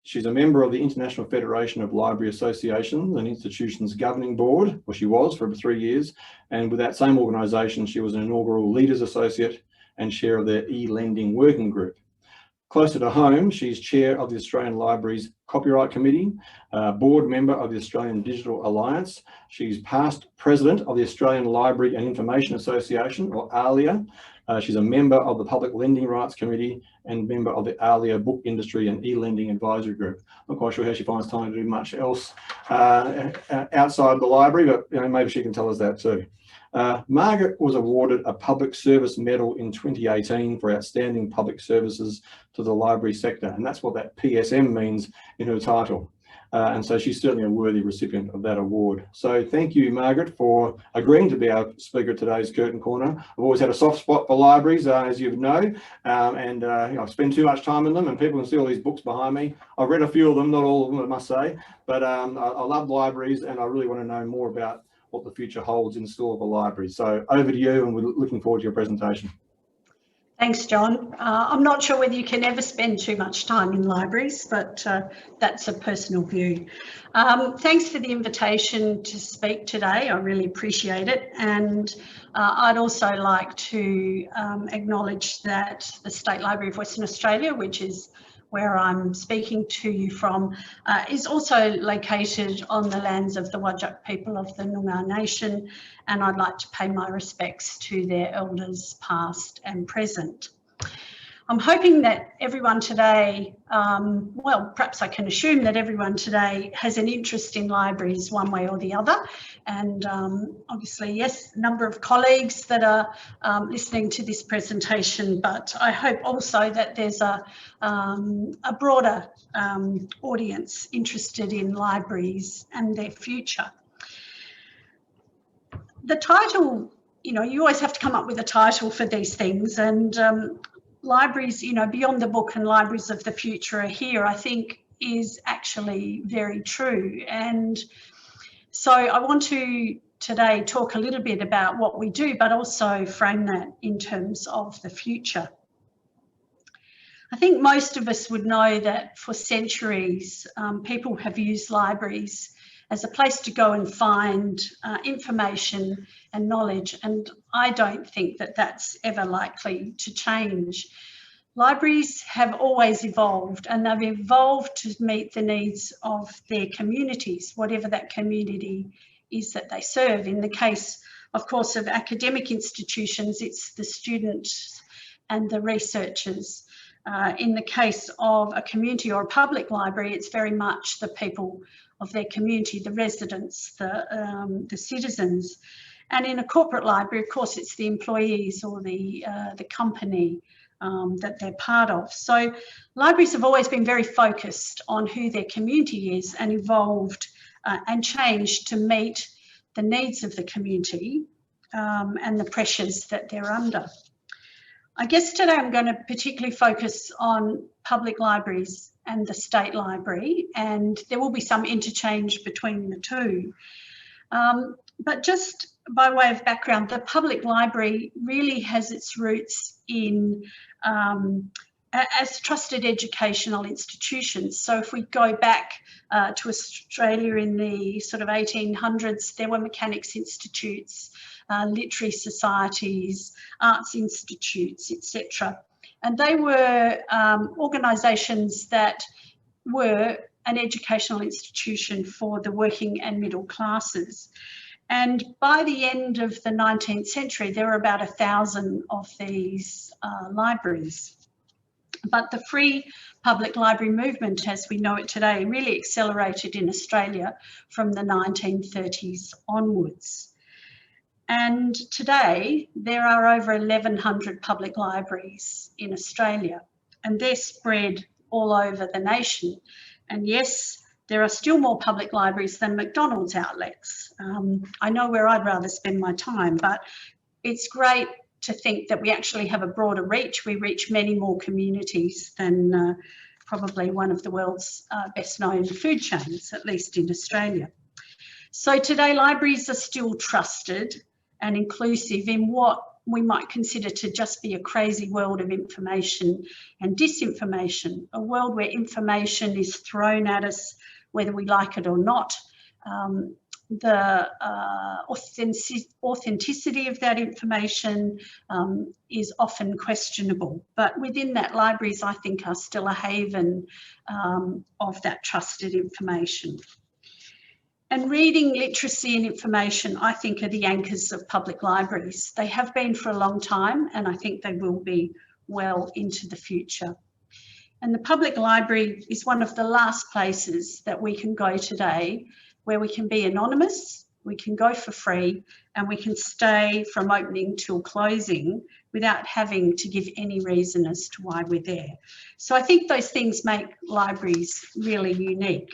She's a member of the International Federation of Library Associations and Institutions Governing Board, or she was for 3 years. And with that same organisation, she was an inaugural Leaders Associate and chair of their e-lending working group. Closer to home, she's chair of the Australian Libraries Copyright Committee, board member of the Australian Digital Alliance. She's past president of the Australian Library and Information Association, or ALIA. She's a member of the Public Lending Rights Committee and member of the ALIA Book Industry and E-Lending Advisory Group. I'm not quite sure how she finds time to do much else outside the library, but maybe she can tell us that too. Margaret was awarded a Public Service Medal in 2018 for outstanding public services to the library sector, and that's what that PSM means in her title. And so she's certainly a worthy recipient of that award. So thank you, Margaret, for agreeing to be our speaker at today's Curtin Corner. I've always had a soft spot for libraries, as you know, and I spend too much time in them, and people can see all these books behind me. I've read a few of them, not all of them, I must say, but I love libraries, and I really want to know more about what the future holds in store for libraries. So over to you, and we're looking forward to your presentation. Thanks, John. I'm not sure whether you can ever spend too much time in libraries, but that's a personal view. Thanks for the invitation to speak today. I really appreciate it. And I'd also like to acknowledge that the State Library of Western Australia, which is where I'm speaking to you from, is also located on the lands of the Whadjuk people of the Noongar Nation, and I'd like to pay my respects to their elders past and present. I'm hoping that everyone today, well, perhaps I can assume that everyone today has an interest in libraries one way or the other. And obviously, yes, a number of colleagues that are listening to this presentation, but I hope also that there's a broader audience interested in libraries and their future. The title, you always have to come up with a title for these things, and libraries, beyond the book and libraries of the future are here, I think is actually very true. And so I want to today talk a little bit about what we do, but also frame that in terms of the future. I think most of us would know that for centuries, people have used libraries as a place to go and find information and knowledge, and I don't think that that's ever likely to change. Libraries have always evolved, and they've evolved to meet the needs of their communities, whatever that community is that they serve. In the case, of course, of academic institutions, it's the students and the researchers. In the case of a community or a public library, it's very much the people of their community, the residents, the citizens. And in a corporate library, of course, it's the employees or the company that they're part of. So libraries have always been very focused on who their community is, and evolved and changed to meet the needs of the community and the pressures that they're under. I guess today I'm going to particularly focus on public libraries and the State Library, and there will be some interchange between the two. But just by way of background, the public library really has its roots in as trusted educational institutions. So if we go back to Australia in the sort of 1800s, there were mechanics institutes, literary societies, arts institutes, etc. And they were organisations that were an educational institution for the working and middle classes. And by the end of the 19th century, there were about 1,000 of these libraries. But the free public library movement, as we know it today, really accelerated in Australia from the 1930s onwards. And today, there are over 1,100 public libraries in Australia, and they're spread all over the nation. And yes, there are still more public libraries than McDonald's outlets. I know where I'd rather spend my time, but it's great to think that we actually have a broader reach. We reach many more communities than probably one of the world's best known food chains, at least in Australia. So today, libraries are still trusted and inclusive in what we might consider to just be a crazy world of information and disinformation, a world where information is thrown at us whether we like it or not. The authenticity of that information is often questionable, but within that, libraries, I think, are still a haven of that trusted information. And reading, literacy and information, I think, are the anchors of public libraries. They have been for a long time, and I think they will be well into the future. And the public library is one of the last places that we can go today where we can be anonymous, we can go for free, and we can stay from opening till closing without having to give any reason as to why we're there. So I think those things make libraries really unique.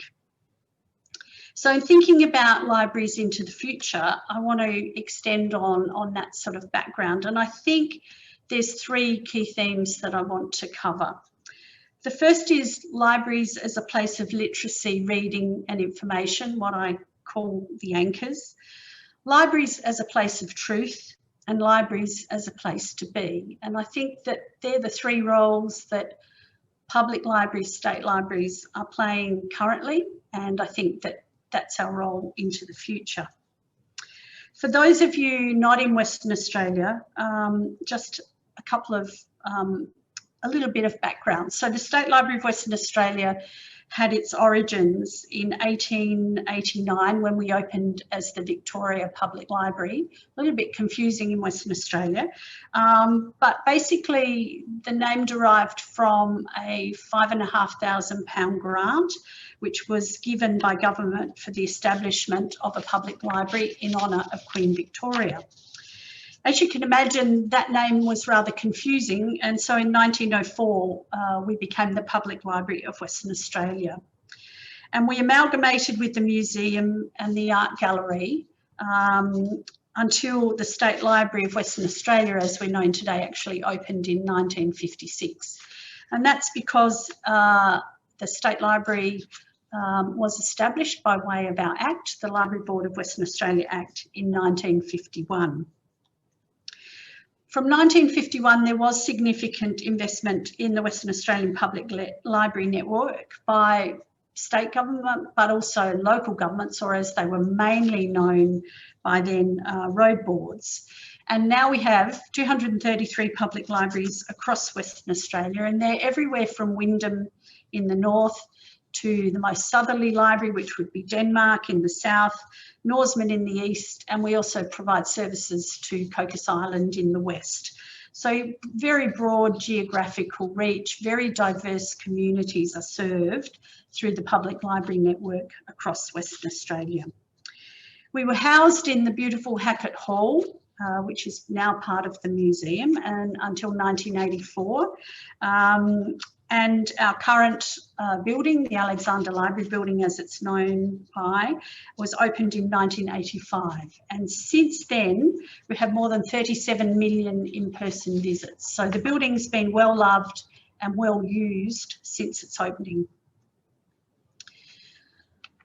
So in thinking about libraries into the future, I want to extend on that sort of background. And I think there's three key themes that I want to cover. The first is libraries as a place of literacy, reading and information, what I call the anchors. Libraries as a place of truth, and libraries as a place to be. And I think that they're the three roles that public libraries, state libraries are playing currently, and I think that that's our role into the future. For those of you not in Western Australia, just a couple of, a little bit of background. So the State Library of Western Australia had its origins in 1889 when we opened as the Victoria Public Library. A little bit confusing in Western Australia, but basically the name derived from a £5,500 grant which was given by government for the establishment of a public library in honour of Queen Victoria. As you can imagine, that name was rather confusing, and so in 1904 we became the Public Library of Western Australia. And we amalgamated with the museum and the art gallery until the State Library of Western Australia, as we're known today, actually opened in 1956. And that's because the State Library was established by way of our Act, the Library Board of Western Australia Act, in 1951. From 1951, there was significant investment in the Western Australian Public Library network by state government, but also local governments, or as they were mainly known by then, road boards. And now we have 233 public libraries across Western Australia, and they're everywhere from Wyndham in the north to the most southerly library, which would be Denmark in the south, Norseman in the east, and we also provide services to Cocos Island in the west. So very broad geographical reach, very diverse communities are served through the public library network across Western Australia. We were housed in the beautiful Hackett Hall, which is now part of the museum, and until 1984. And our current building, the Alexander Library Building as it's known by, was opened in 1985. And since then, we have more than 37 million in-person visits. So the building's been well loved and well used since its opening.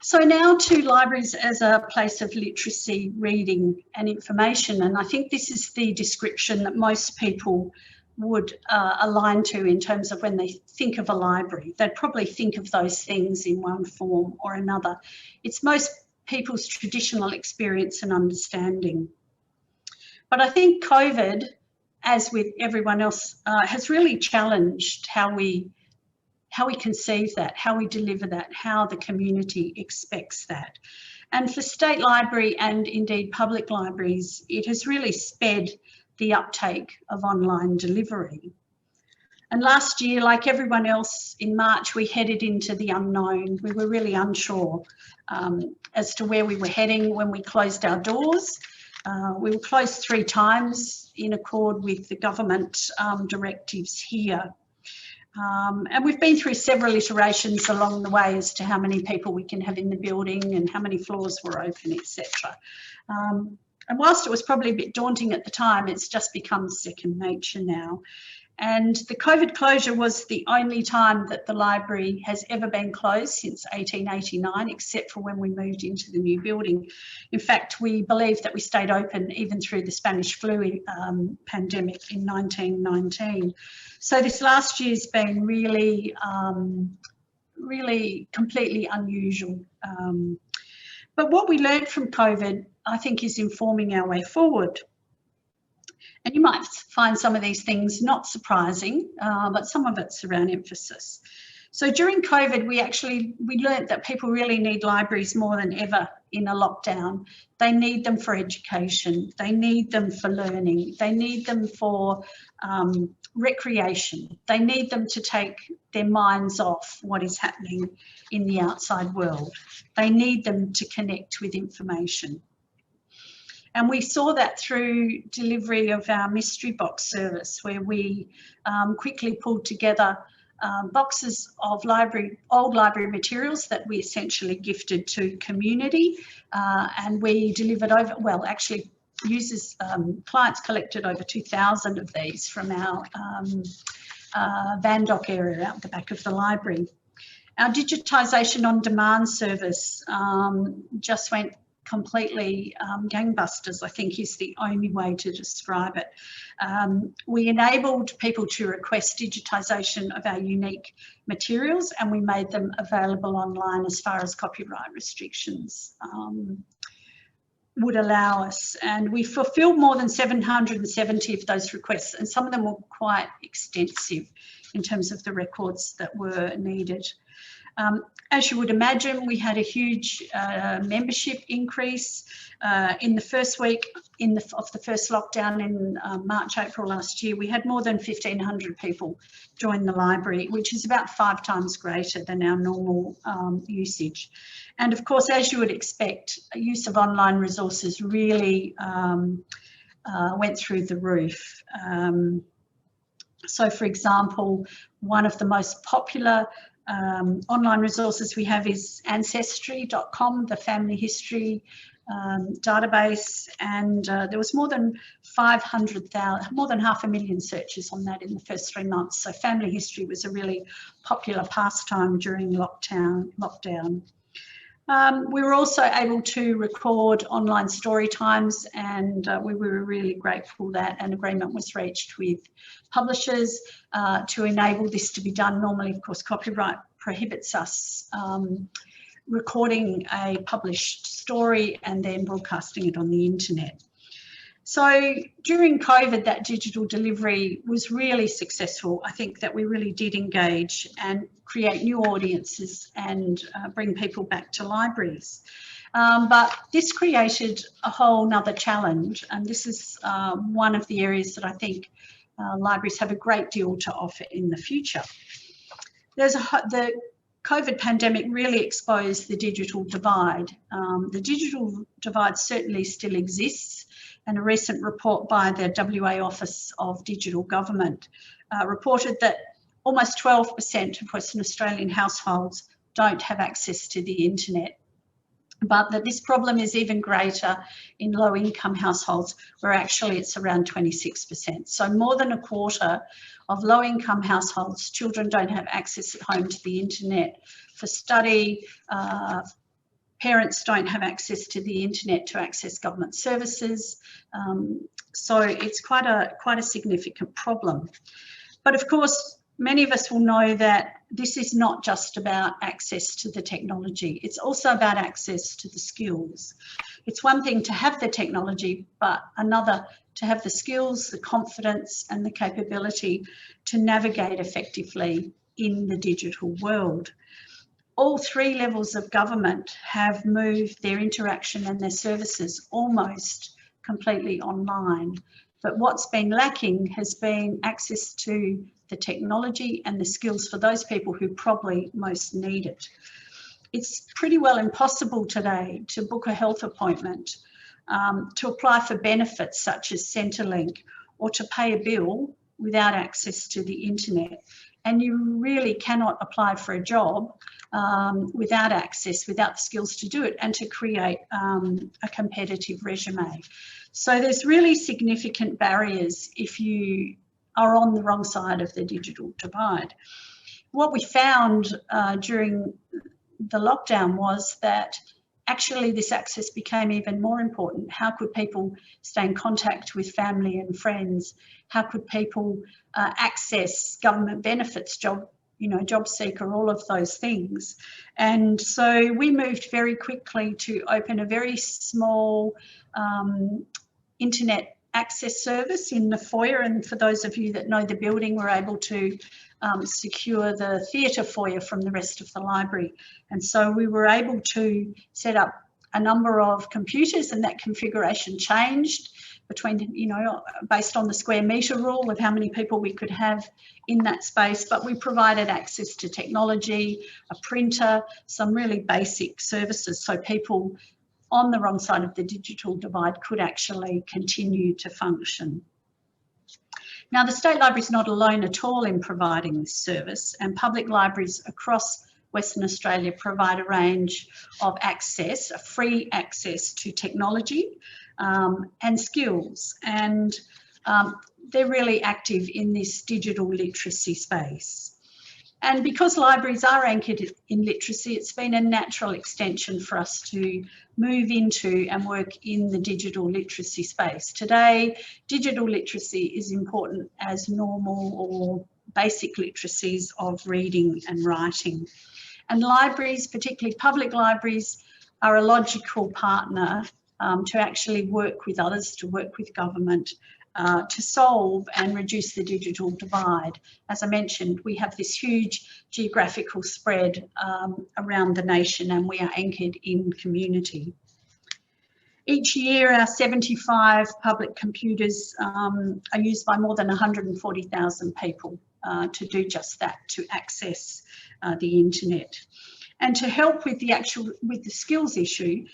So now to libraries as a place of literacy, reading and information. And I think this is the description that most people would align to in terms of when they think of a library. They'd probably think of those things in one form or another. It's most people's traditional experience and understanding. But I think COVID, as with everyone else, has really challenged how we conceive that, how we deliver that, how the community expects that. And for state library and indeed public libraries, it has really sped the uptake of online delivery. And last year, like everyone else, in March, we headed into the unknown. We were really unsure as to where we were heading when we closed our doors. We were closed 3 times in accord with the government directives here. And we've been through several iterations along the way as to how many people we can have in the building and how many floors were open, etc. And whilst it was probably a bit daunting at the time, it's just become second nature now. And the COVID closure was the only time that the library has ever been closed since 1889, except for when we moved into the new building. In fact, we believe that we stayed open even through the Spanish flu pandemic in 1919. So this last year's been really, really completely unusual. But what we learned from COVID, I think, is informing our way forward. And you might find some of these things not surprising, but some of it's around emphasis. So during COVID, we learned that people really need libraries more than ever in a lockdown. They need them for education. They need them for learning. They need them for recreation. They need them to take their minds off what is happening in the outside world. They need them to connect with information. And we saw that through delivery of our mystery box service, where we quickly pulled together boxes of old library materials that we essentially gifted to community, and we delivered over, well, actually clients collected over 2,000 of these from our van dock area out the back of the library. Our digitisation on demand service just went completely gangbusters, I think is the only way to describe it. We enabled people to request digitisation of our unique materials, and we made them available online as far as copyright restrictions would allow us. And we fulfilled more than 770 of those requests, and some of them were quite extensive in terms of the records that were needed. As you would imagine, we had a huge membership increase in the first week of the first lockdown in March, April last year. We had more than 1,500 people join the library, which is about 5 times greater than our normal usage. And of course, as you would expect, use of online resources really went through the roof. So for example, one of the most popular online resources we have is ancestry.com, the family history database, and there was more than 500,000, more than 500,000 searches on that in the first 3 months. So family history was a really popular pastime during lockdown. We were also able to record online story times, and we were really grateful that an agreement was reached with publishers to enable this to be done. Normally, of course, copyright prohibits us recording a published story and then broadcasting it on the internet. So during COVID, that digital delivery was really successful. I think that we really did engage and create new audiences and bring people back to libraries. But this created a whole nother challenge, and this is one of the areas that I think libraries have a great deal to offer in the future. The COVID pandemic really exposed the digital divide. The digital divide certainly still exists, and a recent report by the WA Office of Digital Government reported that almost 12% of Western Australian households don't have access to the internet, but that this problem is even greater in low-income households, where actually it's around 26%. So more than a quarter of low-income households, children don't have access at home to the internet for study. Parents don't have access to the internet to access government services. So it's quite a significant problem. But of course, many of us will know that this is not just about access to the technology. It's also about access to the skills. It's one thing to have the technology, but another to have the skills, the confidence, and the capability to navigate effectively in the digital world. All 3 levels of government have moved their interaction and their services almost completely online. But what's been lacking has been access to the technology and the skills for those people who probably most need it. It's pretty well impossible today to book a health appointment, to apply for benefits such as Centrelink, or to pay a bill without access to the internet. And you really cannot apply for a job without access, without the skills to do it, and to create a competitive resume. So there's really significant barriers if you are on the wrong side of the digital divide. What we found during the lockdown was that actually this access became even more important. How could people stay in contact with family and friends? How could people access government benefits, job seeker, all of those things? And so we moved very quickly to open a very small internet access service in the foyer. And for those of you that know the building, we're able to secure the theatre foyer from the rest of the library. And so we were able to set up a number of computers, and that configuration changed between, based on the square metre rule of how many people we could have in that space. But we provided access to technology, a printer, some really basic services, so people on the wrong side of the digital divide could actually continue to function. Now, the State Library is not alone at all in providing this service, and public libraries across Western Australia provide a range of access, a free access to technology and skills, and they're really active in this digital literacy space. And because libraries are anchored in literacy, it's been a natural extension for us to move into and work in the digital literacy space. Today, digital literacy is important as normal or basic literacies of reading and writing. And libraries, particularly public libraries, are a logical partner to actually work with others, to work with government, to solve and reduce the digital divide. As I mentioned, we have this huge geographical spread around the nation, and we are anchored in community. Each year, our 75 public computers are used by more than 140,000 people to do just that, to access the internet. And to help with the skills issue,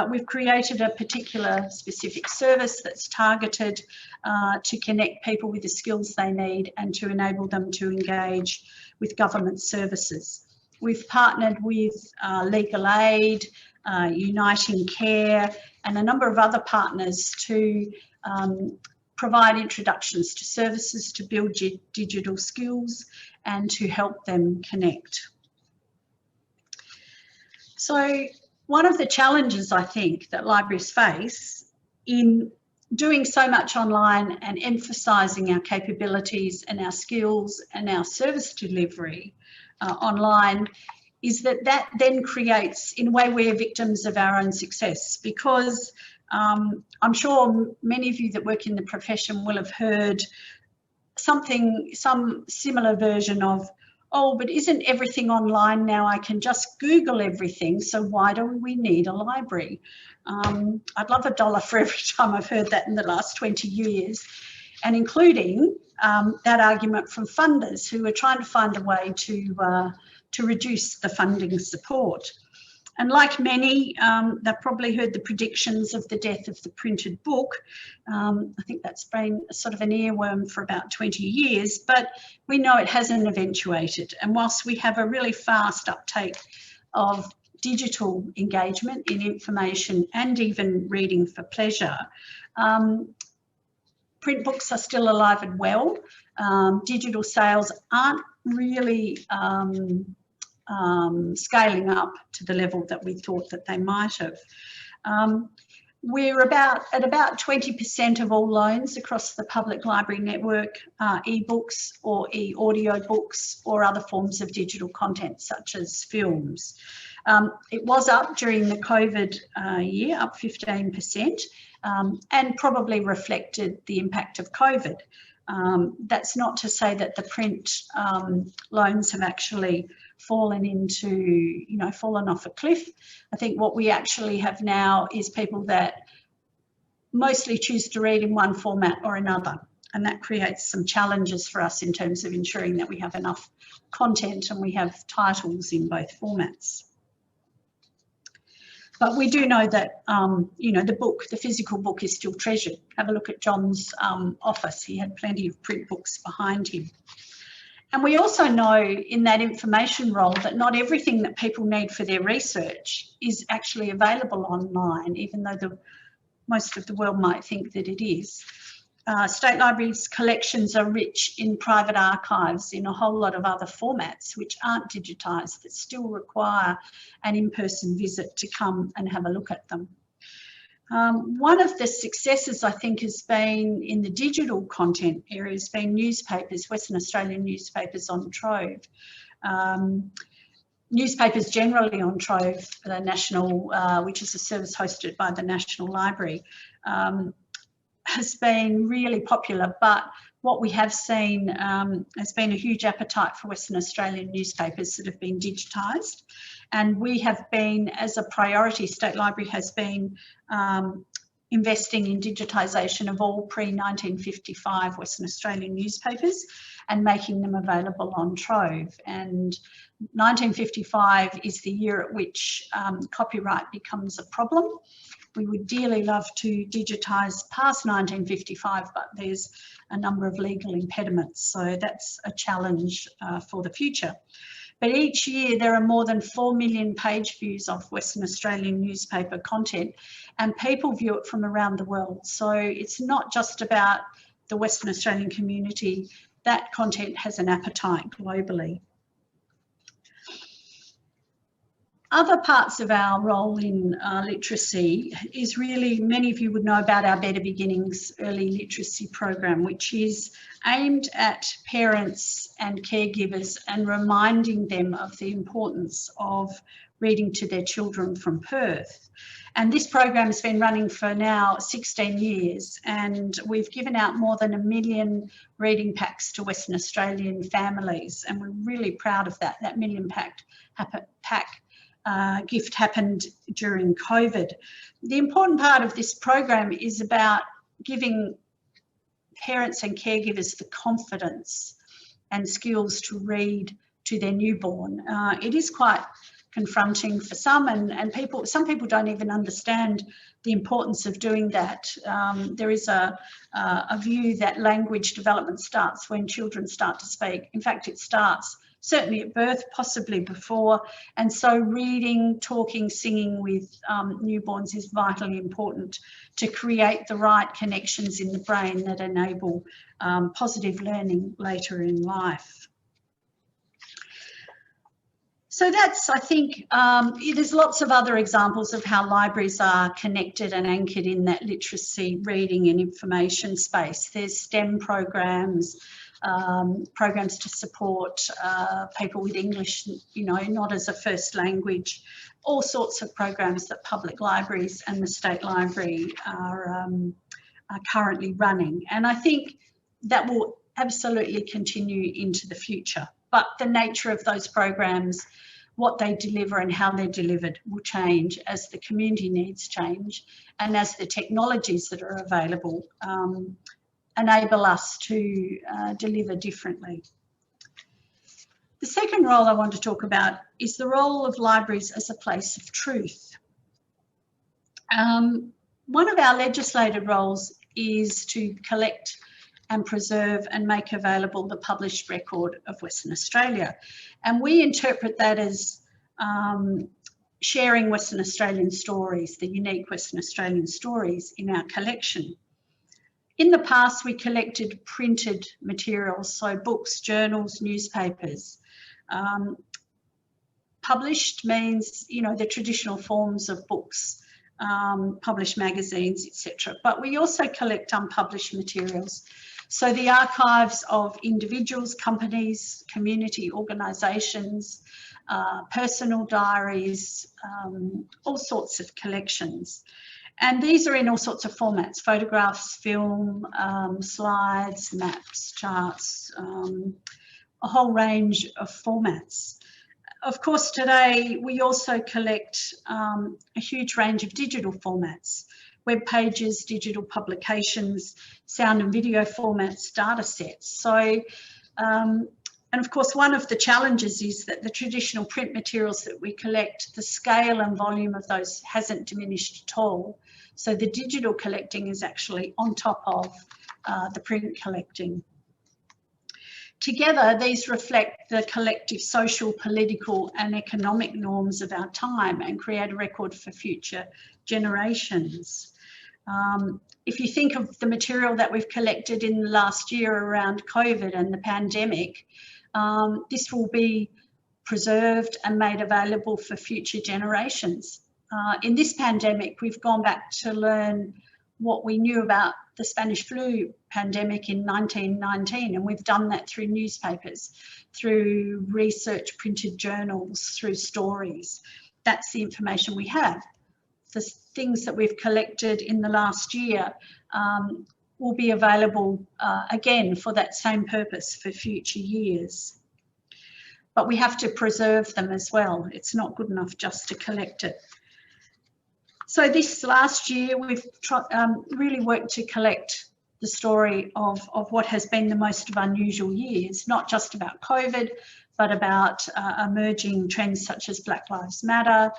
we've created a particular specific service that's targeted to connect people with the skills they need and to enable them to engage with government services. We've partnered with Legal Aid, Uniting Care, and a number of other partners to provide introductions to services to build digital skills and to help them connect. So one of the challenges I think that libraries face in doing so much online and emphasising our capabilities and our skills and our service delivery online is that then creates, in a way, we're victims of our own success, because I'm sure many of you that work in the profession will have heard some similar version of, oh, but isn't everything online now? I can just Google everything, so why do we need a library? I'd love $1 for every time I've heard that in the last 20 years, and including that argument from funders who are trying to find a way to reduce the funding support. And like many, they've probably heard the predictions of the death of the printed book. I think that's been sort of an earworm for about 20 years, but we know it hasn't eventuated. And whilst we have a really fast uptake of digital engagement in information and even reading for pleasure, print books are still alive and well. Digital sales aren't really scaling up to the level that we thought that they might have. We're at about 20% of all loans across the public library network are ebooks or e-audio books or other forms of digital content such as films. It was up during the COVID year, up 15%, and probably reflected the impact of COVID. That's not to say that the print loans have actually fallen off a cliff. I think what we actually have now is people that mostly choose to read in one format or another, and that creates some challenges for us in terms of ensuring that we have enough content and we have titles in both formats. But we do know that, the physical book is still treasured. Have a look at John's office. He had plenty of print books behind him. And we also know in that information role that not everything that people need for their research is actually available online, even though most of the world might think that it is. State Libraries collections are rich in private archives in a whole lot of other formats which aren't digitised, that still require an in-person visit to come and have a look at them. One of the successes, I think, has been in the digital content area, has been newspapers, Western Australian newspapers on Trove. Newspapers generally on Trove, the national, which is a service hosted by the National Library, has been really popular, but what we have seen has been a huge appetite for Western Australian newspapers that have been digitised, and we have been, as a priority, State Library has been investing in digitisation of all pre-1955 Western Australian newspapers and making them available on Trove. And 1955 is the year at which copyright becomes a problem. We would dearly love to digitise past 1955, but there's a number of legal impediments, so that's a challenge for the future. But each year there are more than 4 million page views of Western Australian newspaper content, and people view it from around the world. So it's not just about the Western Australian community, that content has an appetite globally. Other parts of our role in literacy is really, many of you would know about our Better Beginnings early literacy program, which is aimed at parents and caregivers and reminding them of the importance of reading to their children from birth. And this program has been running for now 16 years, and we've given out more than 1 million reading packs to Western Australian families, and we're really proud of that. That 1 million pack gift happened during COVID. The important part of this program is about giving parents and caregivers the confidence and skills to read to their newborn. It is quite confronting for some, and some people don't even understand the importance of doing that. There is a view that language development starts when children start to speak. In fact, it starts certainly at birth, possibly before. And so reading, talking, singing with newborns is vitally important to create the right connections in the brain that enable positive learning later in life. So that's, I think, there's lots of other examples of how libraries are connected and anchored in that literacy, reading and information space. There's STEM programs, programs to support people with English, you know, not as a first language, all sorts of programs that public libraries and the State Library are currently running. And I think that will absolutely continue into the future. But the nature of those programs, what they deliver and how they're delivered will change as the community needs change and as the technologies that are available enable us to deliver differently. The second role I want to talk about is the role of libraries as a place of truth. One of our legislated roles is to collect and preserve and make available the published record of Western Australia. And we interpret that as sharing Western Australian stories, the unique Western Australian stories in our collection. In the past, we collected printed materials, so books, journals, newspapers. Published means, you know, the traditional forms of books, published magazines, etc. But we also collect unpublished materials. So the archives of individuals, companies, community organisations, personal diaries, all sorts of collections. And these are in all sorts of formats: photographs, film, slides, maps, charts, a whole range of formats. Of course, today we also collect a huge range of digital formats: web pages, digital publications, sound and video formats, data sets. So, and of course, one of the challenges is that the traditional print materials that we collect, the scale and volume of those hasn't diminished at all. So the digital collecting is actually on top of the print collecting. Together, these reflect the collective social, political and economic norms of our time and create a record for future generations. If you think of the material that we've collected in the last year around COVID and the pandemic, this will be preserved and made available for future generations. In this pandemic, we've gone back to learn what we knew about the Spanish flu pandemic in 1919, and we've done that through newspapers, through research printed journals, through stories. That's the information we have. The things that we've collected in the last year will be available again for that same purpose for future years. But we have to preserve them as well. It's not good enough just to collect it. So this last year, we've really worked to collect the story of what has been the most of unusual years, not just about COVID, but about emerging trends such as Black Lives Matter,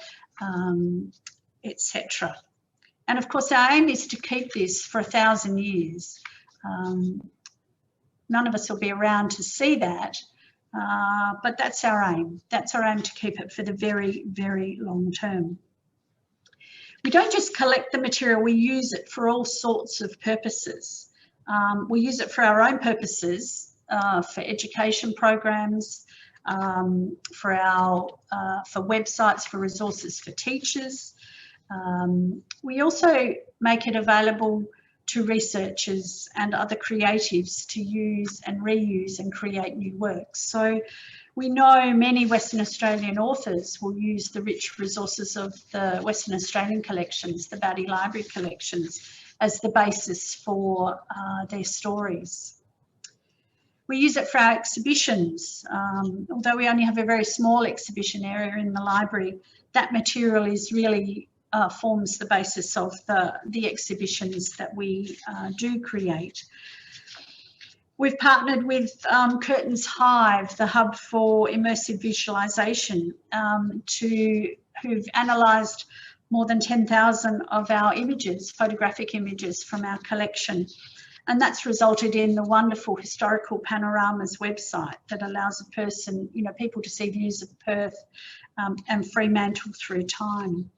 etc. And of course, our aim is to keep this for 1,000 years. None of us will be around to see that, but that's our aim. That's our aim, to keep it for the very, very long term. We don't just collect the material, we use it for all sorts of purposes. We use it for our own purposes, for education programs, for websites, for resources for teachers. We also make it available to researchers and other creatives to use and reuse and create new works. So we know many Western Australian authors will use the rich resources of the Western Australian collections, the Batty Library collections, as the basis for their stories. We use it for our exhibitions. Although we only have a very small exhibition area in the library, that material is really forms the basis of the exhibitions that we do create. We've partnered with Curtin's Hive, the hub for immersive visualisation, who've analysed more than 10,000 of our images, photographic images from our collection. And that's resulted in the wonderful Historical Panoramas website that allows a person, people to see views of Perth and Fremantle through time.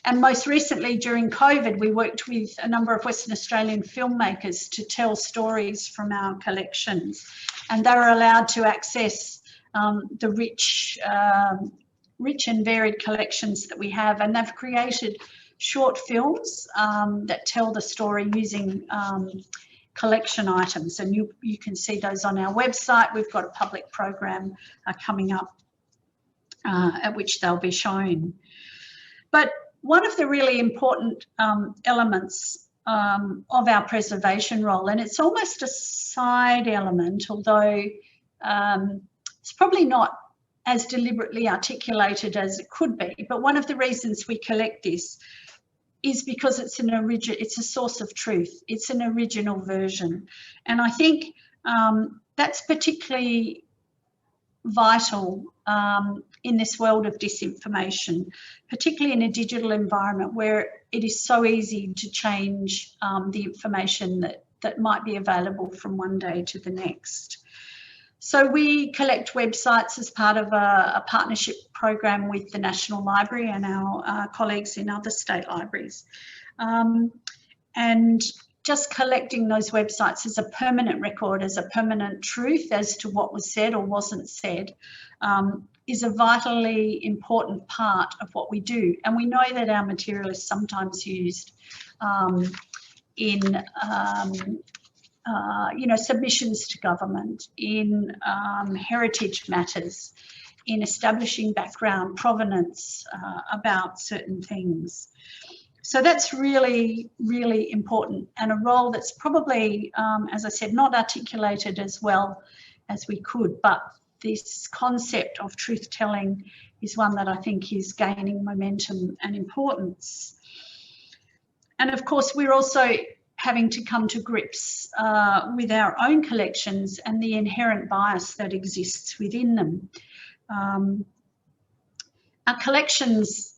And most recently, during COVID, we worked with a number of Western Australian filmmakers to tell stories from our collections. And they were allowed to access the rich and varied collections that we have. And they've created short films that tell the story using collection items. And you can see those on our website. We've got a public program coming up at which they'll be shown. But one of the really important elements of our preservation role, and it's almost a side element, although it's probably not as deliberately articulated as it could be, but one of the reasons we collect this is because it's it's a source of truth. It's an original version. And I think that's particularly vital in this world of disinformation, particularly in a digital environment where it is so easy to change the information that might be available from one day to the next. So we collect websites as part of a partnership program with the National Library and our colleagues in other state libraries. And just collecting those websites as a permanent record, as a permanent truth as to what was said or wasn't said, is a vitally important part of what we do. And we know that our material is sometimes used in submissions to government, in heritage matters, in establishing background provenance about certain things. So that's really, really important, and a role that's probably, as I said, not articulated as well as we could, but this concept of truth-telling is one that I think is gaining momentum and importance. And of course, we're also having to come to grips with our own collections and the inherent bias that exists within them. Our collections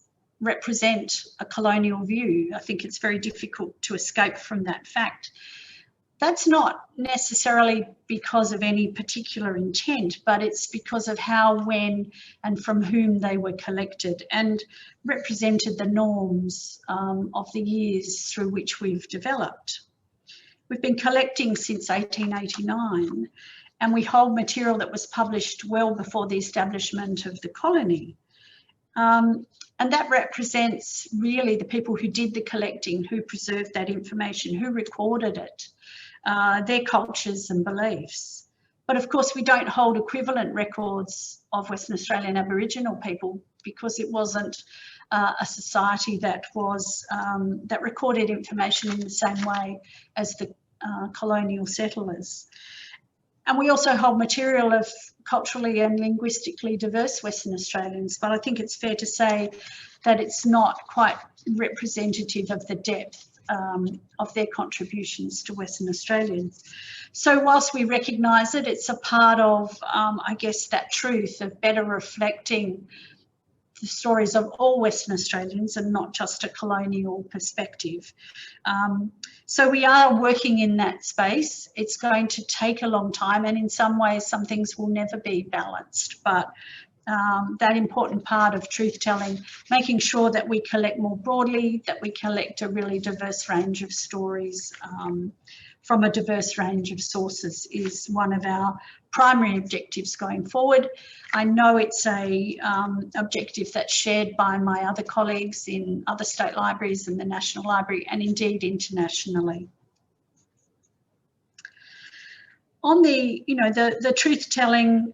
represent a colonial view. I think it's very difficult to escape from that fact. that's not necessarily because of any particular intent, but it's because of how, when, and from whom they were collected, and represented the norms of the years through which we've developed. We've been collecting since 1889, and we hold material that was published well before the establishment of the colony. And that represents really the people who did the collecting, who preserved that information, who recorded it, their cultures and beliefs. But of course, we don't hold equivalent records of Western Australian Aboriginal people, because it wasn't a society that was that recorded information in the same way as the colonial settlers. And we also hold material of culturally and linguistically diverse Western Australians, but I think it's fair to say that it's not quite representative of the depth of their contributions to Western Australians. So whilst we recognise it, it's a part of, I guess, that truth of better reflecting the stories of all Western Australians and not just a colonial perspective. So we are working in that space. It's going to take a long time, and in some ways some things will never be balanced, but that important part of truth telling, making sure that we collect more broadly, that we collect a really diverse range of stories from a diverse range of sources, is one of our primary objectives going forward. I know it's a objective that's shared by my other colleagues in other state libraries and the National Library, and indeed internationally. On the, the truth telling,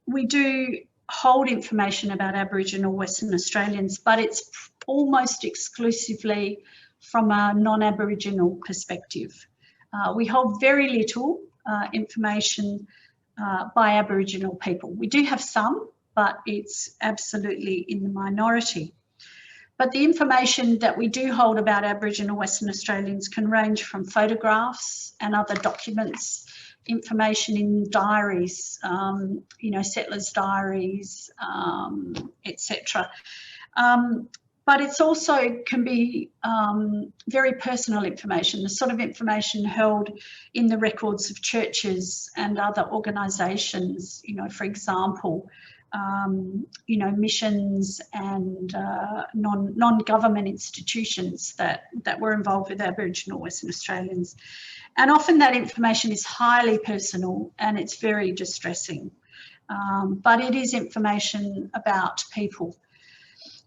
we do hold information about Aboriginal Western Australians, but it's almost exclusively from a non-Aboriginal perspective. We hold very little information by Aboriginal people. We do have some, but it's absolutely in the minority. But the information that we do hold about Aboriginal Western Australians can range from photographs and other documents, information in diaries, settlers' diaries, etc. But it's also can be very personal information, the sort of information held in the records of churches and other organisations, for example, missions and non-government institutions that were involved with Aboriginal Western Australians. And often that information is highly personal and it's very distressing, but it is information about people.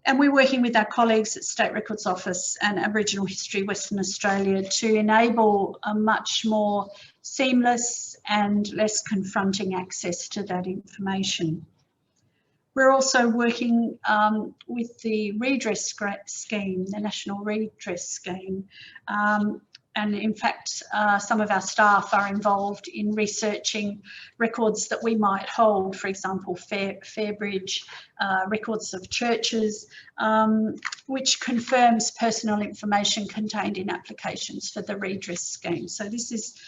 And we're working with our colleagues at State Records Office and Aboriginal History Western Australia to enable a much more seamless and less confronting access to that information. We're also working with the redress scheme, the National Redress Scheme. And in fact, some of our staff are involved in researching records that we might hold, for example, Fairbridge, records of churches, which confirms personal information contained in applications for the redress scheme. So this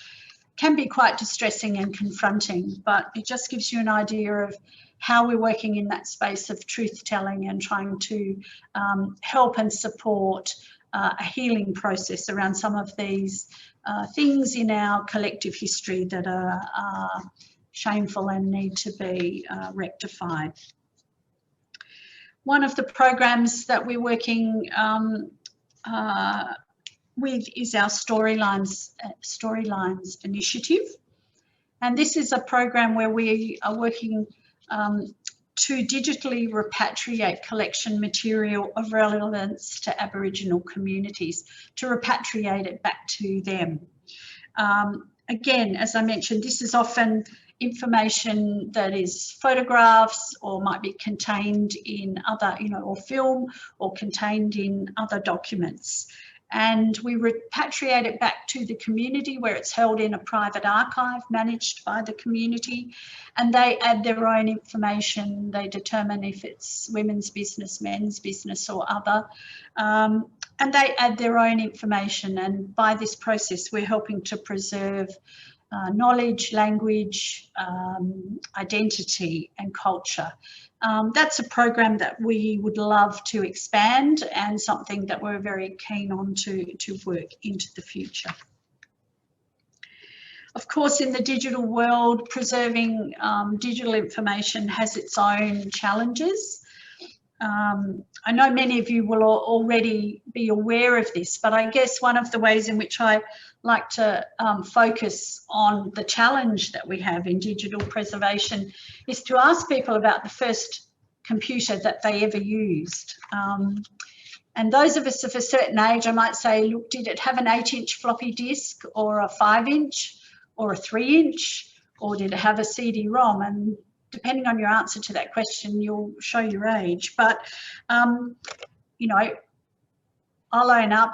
can be quite distressing and confronting, but it just gives you an idea of how we're working in that space of truth telling and trying to help and support a healing process around some of these things in our collective history that are shameful and need to be rectified. One of the programs that we're working with is our Storylines initiative. And this is a program where we are working to digitally repatriate collection material of relevance to Aboriginal communities, to repatriate it back to them. Again, as I mentioned, this is often information that is photographs or might be contained in other, or film or contained in other documents. And we repatriate it back to the community where it's held in a private archive managed by the community, and they add their own information. They determine if it's women's business, men's business or other, and they add their own information, and by this process we're helping to preserve knowledge, language, identity and culture. That's a program that we would love to expand and something that we're very keen on to work into the future. Of course, in the digital world, preserving digital information has its own challenges. I know many of you will already be aware of this, but I guess one of the ways in which I like to focus on the challenge that we have in digital preservation is to ask people about the first computer that they ever used. And those of us of a certain age, I might say, look, did it have an 8-inch floppy disk or a 5-inch or a 3-inch, or did it have a CD-ROM? And depending on your answer to that question, you'll show your age. But, you know, I'll own up,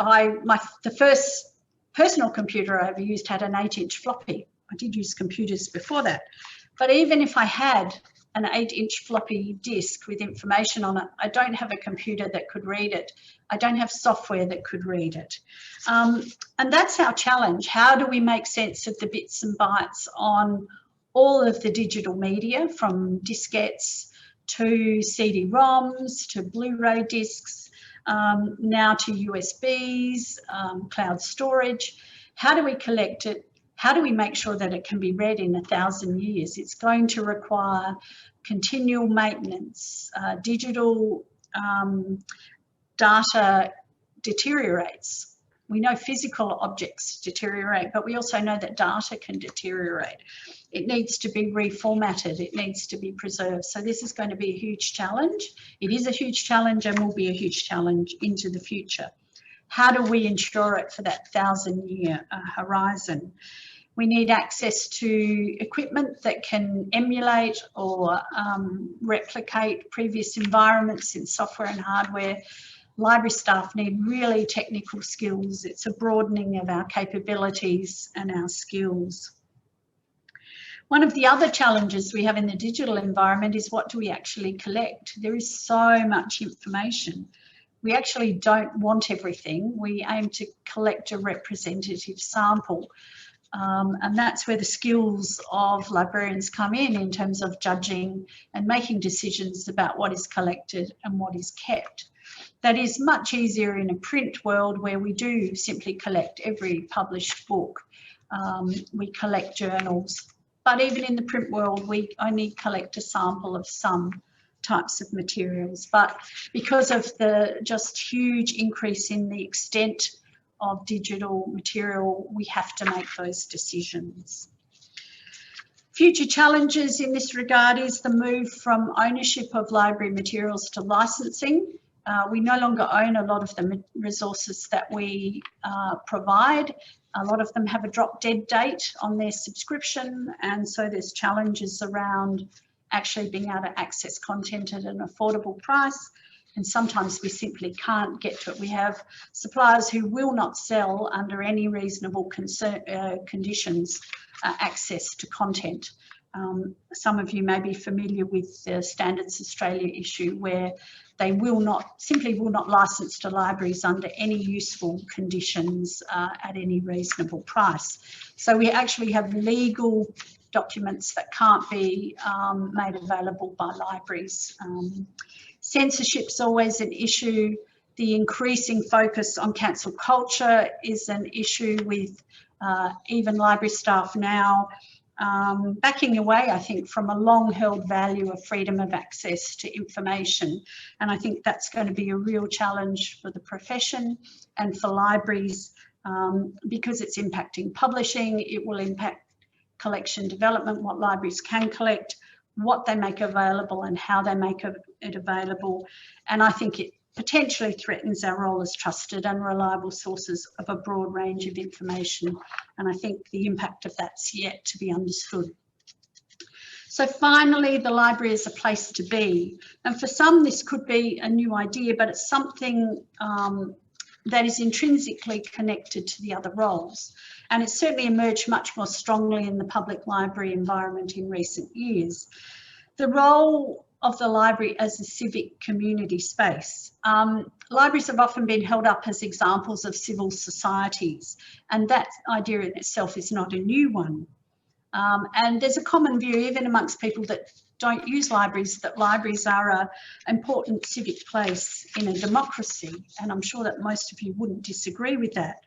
the first personal computer I ever used had an 8-inch floppy. I did use computers before that. But even if I had an 8-inch floppy disk with information on it, I don't have a computer that could read it. I don't have software that could read it. And that's our challenge. How do we make sense of the bits and bytes on all of the digital media, from diskettes to CD-ROMs to Blu-ray discs, now to USBs, cloud storage? How do we collect it? How do we make sure that it can be read in 1,000 years? It's going to require continual maintenance. Digital data deteriorates. We know physical objects deteriorate, but we also know that data can deteriorate. It needs to be reformatted. It needs to be preserved. So this is going to be a huge challenge. It is a huge challenge and will be a huge challenge into the future. How do we ensure it for that 1,000-year horizon? We need access to equipment that can emulate or replicate previous environments in software and hardware. Library staff need really technical skills. It's a broadening of our capabilities and our skills. One of the other challenges we have in the digital environment is, what do we actually collect? There is so much information. We actually don't want everything. We aim to collect a representative sample. And that's where the skills of librarians come in terms of judging and making decisions about what is collected and what is kept. That is much easier in a print world where we do simply collect every published book. We collect journals, but even in the print world, we only collect a sample of some types of materials. But because of the just huge increase in the extent of digital material, we have to make those decisions. Future challenges in this regard is the move from ownership of library materials to licensing. We no longer own a lot of the resources that we provide. A lot of them have a drop dead date on their subscription, and so there's challenges around actually being able to access content at an affordable price. And sometimes we simply can't get to it. We have suppliers who will not sell under any reasonable conditions access to content. Some of you may be familiar with the Standards Australia issue, where they simply will not license to libraries under any useful conditions at any reasonable price. So we actually have legal documents that can't be made available by libraries. Censorship's always an issue. The increasing focus on cancel culture is an issue with even library staff now backing away, I think, from a long-held value of freedom of access to information. And I think that's going to be a real challenge for the profession and for libraries because it's impacting publishing. It will impact collection development, what libraries can collect, what they make available and how they make it available. And I think it potentially threatens our role as trusted and reliable sources of a broad range of information. And I think the impact of that's yet to be understood. So finally, the library is a place to be. And for some, this could be a new idea, but it's something that is intrinsically connected to the other roles. And it's certainly emerged much more strongly in the public library environment in recent years. The role of the library as a civic community space. Libraries have often been held up as examples of civil societies, and that idea in itself is not a new one. And there's a common view, even amongst people that don't use libraries, that libraries are an important civic place in a democracy, and I'm sure that most of you wouldn't disagree with that.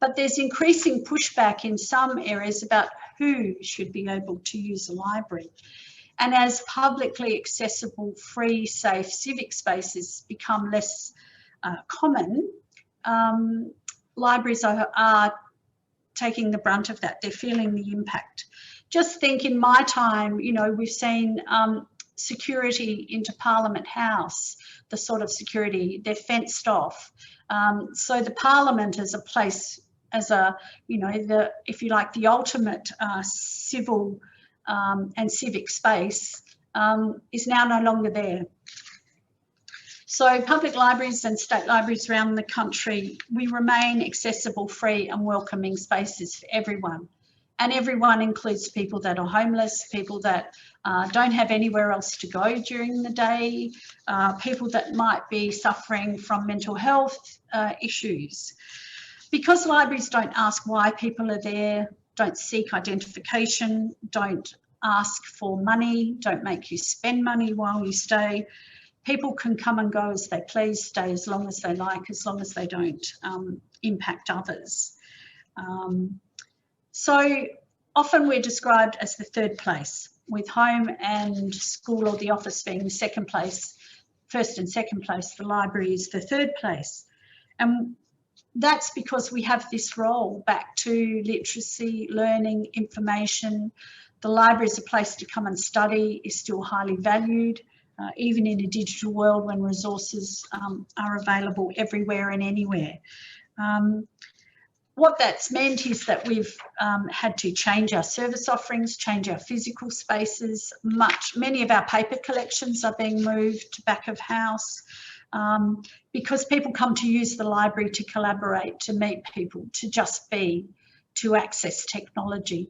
But there's increasing pushback in some areas about who should be able to use a library. And as publicly accessible, free, safe civic spaces become less common, libraries are taking the brunt of that. They're feeling the impact. Just think, in my time, you know, we've seen security into Parliament House, the sort of security, they're fenced off. So the Parliament as a place, as a, you know, the, if you like, the ultimate civil and civic space is now no longer there. So public libraries and state libraries around the country, we remain accessible, free and welcoming spaces for everyone. And everyone includes people that are homeless, people that don't have anywhere else to go during the day, people that might be suffering from mental health issues. Because libraries don't ask why people are there, don't seek identification, don't ask for money, don't make you spend money while you stay, people can come and go as they please, stay as long as they like, as long as they don't impact others. So often we're described as the third place, with home and school or the office being the second place, first and second place, the library is the third place. And that's because we have this role back to literacy, learning, information. The library is a place to come and study, is still highly valued, even in a digital world when resources are available everywhere and anywhere. What that's meant is that we've had to change our service offerings, change our physical spaces. Many of our paper collections are being moved to back of house because people come to use the library to collaborate, to meet people, to just be, to access technology,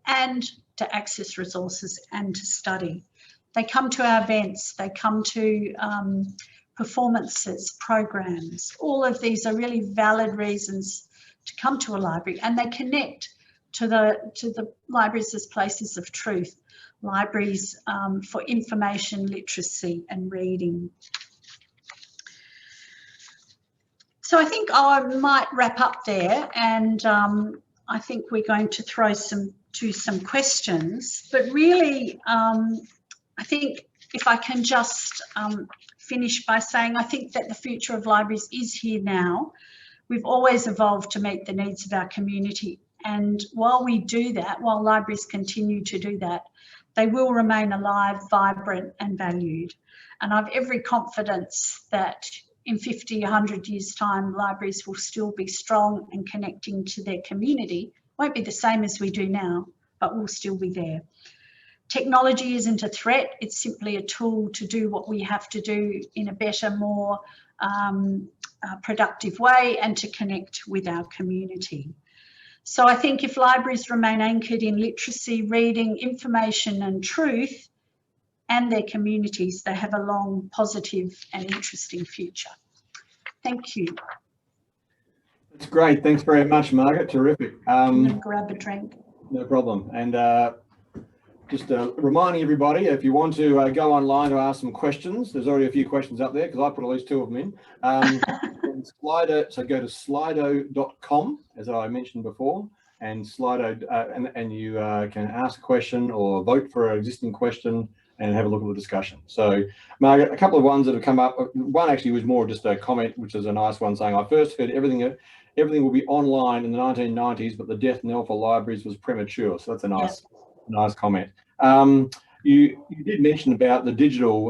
and to access resources and to study. They come to our events, they come to performances, programs. All of these are really valid reasons to come to a library, and they connect to the libraries as places of truth, libraries for information, literacy and reading. So I think I might wrap up there, and I think we're going to throw some questions, but really I think if I can just finish by saying I think that the future of libraries is here now. We've always evolved to meet the needs of our community, and while we do that, while libraries continue to do that, they will remain alive, vibrant and valued. And I've every confidence that in 50, 100 years' time, libraries will still be strong and connecting to their community. Won't be the same as we do now, but will still be there. Technology isn't a threat, it's simply a tool to do what we have to do in a better, more productive way, and to connect with our community. So I think if libraries remain anchored in literacy, reading, information and truth and their communities, they have a long, positive and interesting future. Thank you. That's great. Thanks very much, Margaret. Terrific. I'm going to grab a drink. No problem. And just reminding everybody, if you want to go online to ask some questions, there's already a few questions up there because I put at least 2 of them in. Slido, so go to slido.com, as I mentioned before, and Slido, and you can ask a question or vote for an existing question and have a look at the discussion. So, Margaret, a couple of ones that have come up. One actually was more just a comment, which is a nice one, saying, I first heard everything will be online in the 1990s, but the death knell for libraries was premature. So that's a nice comment. You did mention about the digital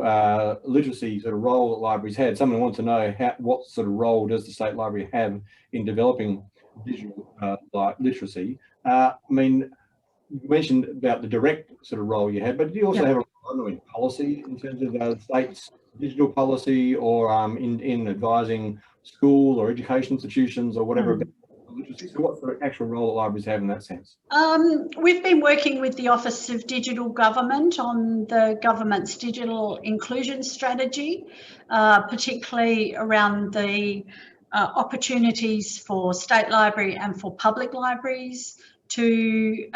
literacy sort of role that libraries had. Someone wants to know what sort of role does the State Library have in developing digital literacy. I mean, you mentioned about the direct sort of role you had, but do you also have a role in policy in terms of the state's digital policy, or in advising school or education institutions or whatever about literacy? So what's the actual role that libraries have in that sense? We've been working with the Office of Digital Government on the government's digital inclusion strategy, particularly around the opportunities for state library and for public libraries to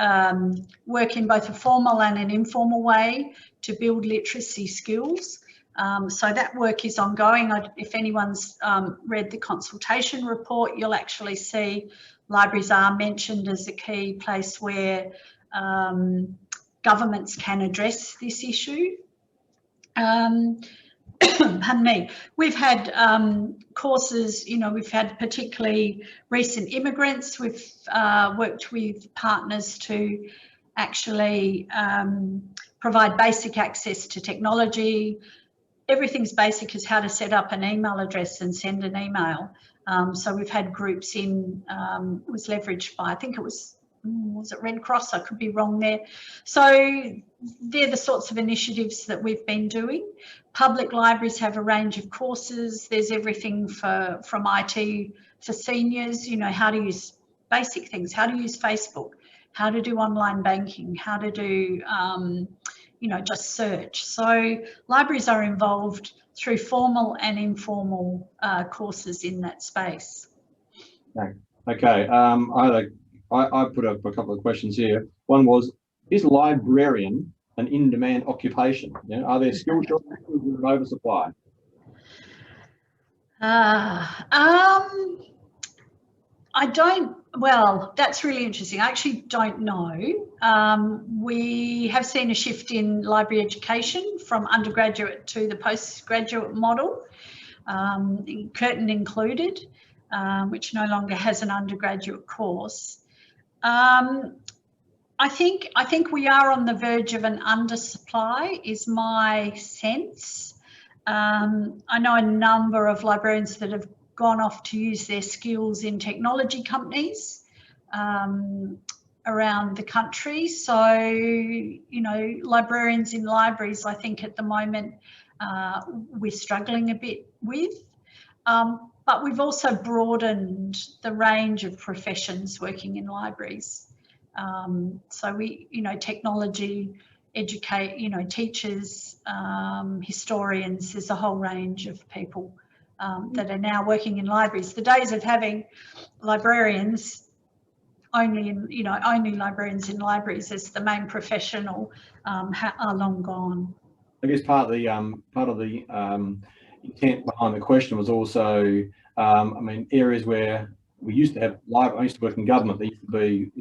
work in both a formal and an informal way to build literacy skills. So that work is ongoing. If anyone's read the consultation report, you'll actually see libraries are mentioned as a key place where governments can address this issue. Pardon me. We've had courses, we've had particularly recent immigrants. We've worked with partners to actually provide basic access to technology. Everything's basic as how to set up an email address and send an email. So we've had groups in, it was leveraged by, I think it was it Red Cross? I could be wrong there. So they're the sorts of initiatives that we've been doing. Public libraries have a range of courses. There's everything from IT for seniors, how to use basic things, how to use Facebook, how to do online banking, how to do, just search. So libraries are involved through formal and informal courses in that space. Okay. I put up a couple of questions here. One was, is librarian an in-demand occupation? Are there skill shortages with an oversupply? Well, that's really interesting. I actually don't know. We have seen a shift in library education from undergraduate to the postgraduate model, Curtin included, which no longer has an undergraduate course. I think we are on the verge of an undersupply, is my sense. I know a number of librarians that have gone off to use their skills in technology companies around the country. So, librarians in libraries, I think at the moment, we're struggling a bit with. But we've also broadened the range of professions working in libraries. So we, technology, teachers, historians, there's a whole range of people that are now working in libraries. The days of having librarians only librarians in libraries as the main professional are long gone. I guess part of the intent behind the question was also, areas where we used to have I used to work in government. There used to be,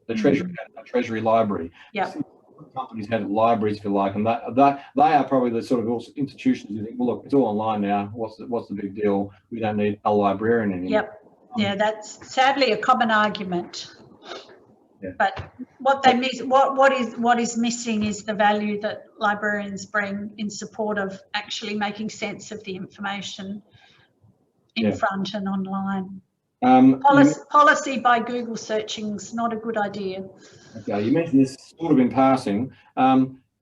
the Treasury had a Treasury library. Yeah. Companies had libraries, if you like, and they are probably the sort of institutions you think, well, look, it's all online now. What's the big deal? We don't need a librarian anymore. Yep. Yeah, that's sadly a common argument. Yeah. But what they miss, what is missing is the value that librarians bring in support of actually making sense of the information in front and online. Policy by Google searching is not a good idea. Okay, you mentioned this sort of in passing.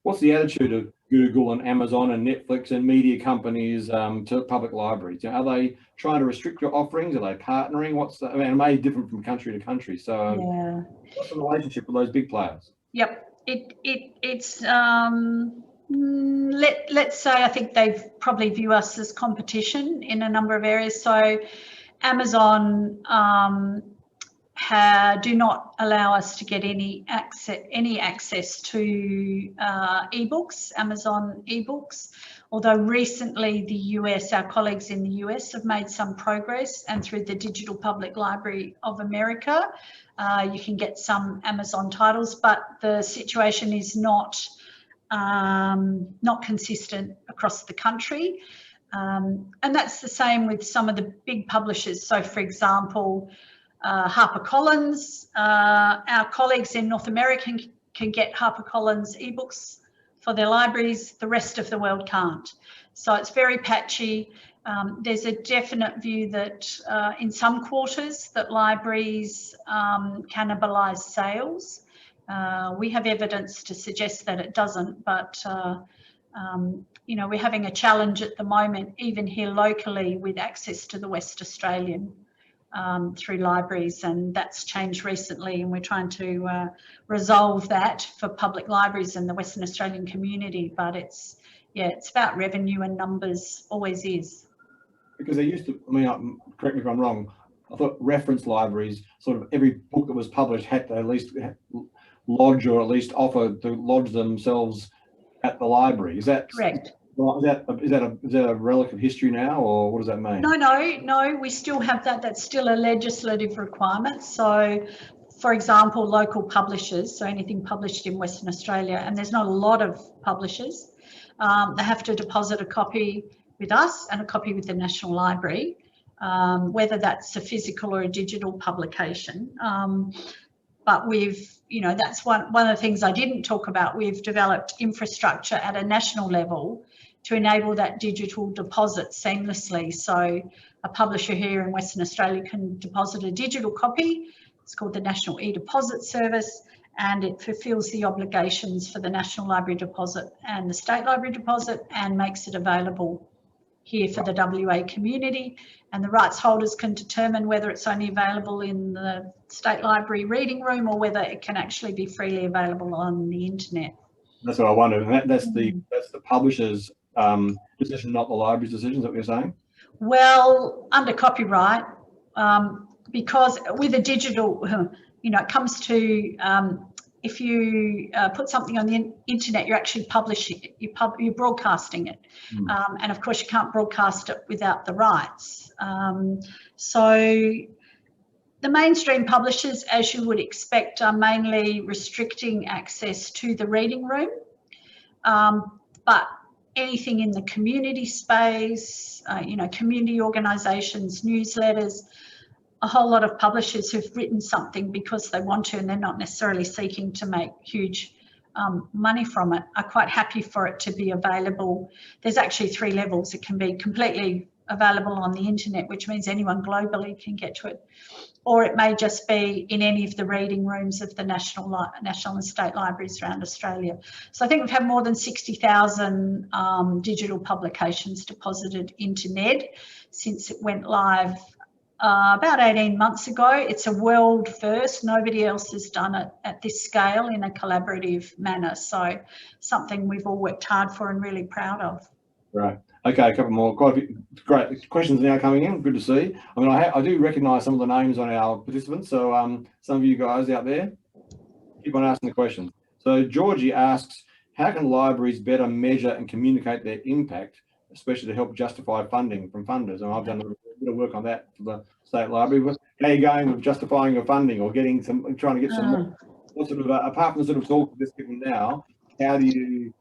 What's the attitude of Google and Amazon and Netflix and media companies to public libraries? Are they trying to restrict your offerings? Are they partnering? It may be different from country to country. So what's the relationship with those big players? Yep, it's let's say I think they probably view us as competition in a number of areas. So Amazon do not allow us to get any access to ebooks, Amazon ebooks. Although recently our colleagues in the US have made some progress, and through the Digital Public Library of America, you can get some Amazon titles, but the situation is not consistent across the country. And that's the same with some of the big publishers. So for example, HarperCollins, our colleagues in North America can get HarperCollins ebooks for their libraries, the rest of the world can't. So it's very patchy. There's a definite view that in some quarters that libraries cannibalise sales. We have evidence to suggest that it doesn't, but we're having a challenge at the moment, even here locally, with access to the West Australian through libraries, and that's changed recently, and we're trying to resolve that for public libraries in the Western Australian community. But it's about revenue and numbers, always is. Because they used to, correct me if I'm wrong, I thought reference libraries, sort of every book that was published had to at least lodge, or at least offer to lodge themselves at the library. Is that correct? Is that a relic of history now, or what does that mean? No, we still have that. That's still a legislative requirement. So for example, local publishers, so anything published in Western Australia, and there's not a lot of publishers, they have to deposit a copy with us and a copy with the National Library, whether that's a physical or a digital publication. But we've, that's one of the things I didn't talk about. We've developed infrastructure at a national level to enable that digital deposit seamlessly. So a publisher here in Western Australia can deposit a digital copy. It's called the National E-Deposit Service, and it fulfills the obligations for the National Library Deposit and the State Library Deposit and makes it available here for the WA community. And the rights holders can determine whether it's only available in the State Library reading room or whether it can actually be freely available on the internet. That's what I wondered. That's the publisher's decision, not the library's decision, is that what you're saying? Well, under copyright, because with a digital, it comes to if you put something on the internet, you're actually publishing it, you're broadcasting it. And of course you can't broadcast it without the rights. So the mainstream publishers, as you would expect, are mainly restricting access to the reading room. But anything in the community space, community organisations, newsletters, a whole lot of publishers who've written something because they want to and they're not necessarily seeking to make huge money from it, are quite happy for it to be available. There's actually 3 levels. It can be completely available on the internet, which means anyone globally can get to it, or it may just be in any of the reading rooms of the national and state libraries around Australia. So I think we've had more than 60,000 digital publications deposited into NED since it went live about 18 months ago. It's a world first. Nobody else has done it at this scale in a collaborative manner. So something we've all worked hard for and really proud of. Right. Okay, a couple more. Quite a few great questions now coming in. Good to see. I mean, I do recognise some of the names on our participants. So some of you guys out there, keep on asking the questions. So Georgie asks, how can libraries better measure and communicate their impact, especially to help justify funding from funders? And I've done a bit of work on that for the State Library. How are you going with justifying your funding or getting some, trying to get some more? What sort of, apart from the sort of talk that's given now, how do you,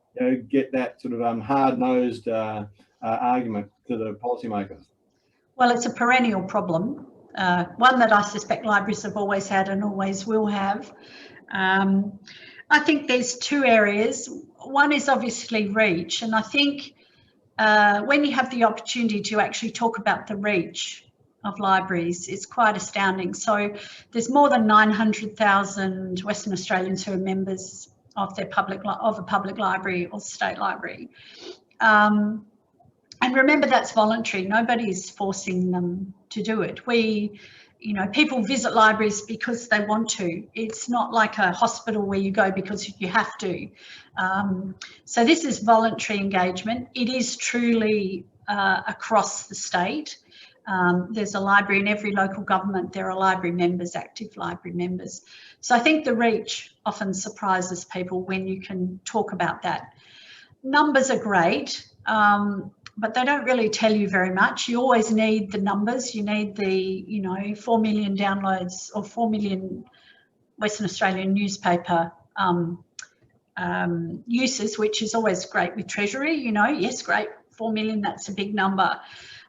get that sort of hard-nosed argument to the policymakers? Well, it's a perennial problem, one that I suspect libraries have always had and always will have. I think there's 2 areas. One is obviously reach, and I think when you have the opportunity to actually talk about the reach of libraries, it's quite astounding. So there's more than 900,000 Western Australians who are members of a public library or state library. And remember, that's voluntary. Nobody's forcing them to do it. People visit libraries because they want to. It's not like a hospital where you go because you have to. So this is voluntary engagement. It is truly across the state. There's a library in every local government. There are library members, active library members. So I think the reach often surprises people when you can talk about that. Numbers are great. But they don't really tell you very much. You always need the numbers. You need the, 4 million downloads or 4 million Western Australian newspaper uses, which is always great with Treasury. Yes, great, 4 million, that's a big number.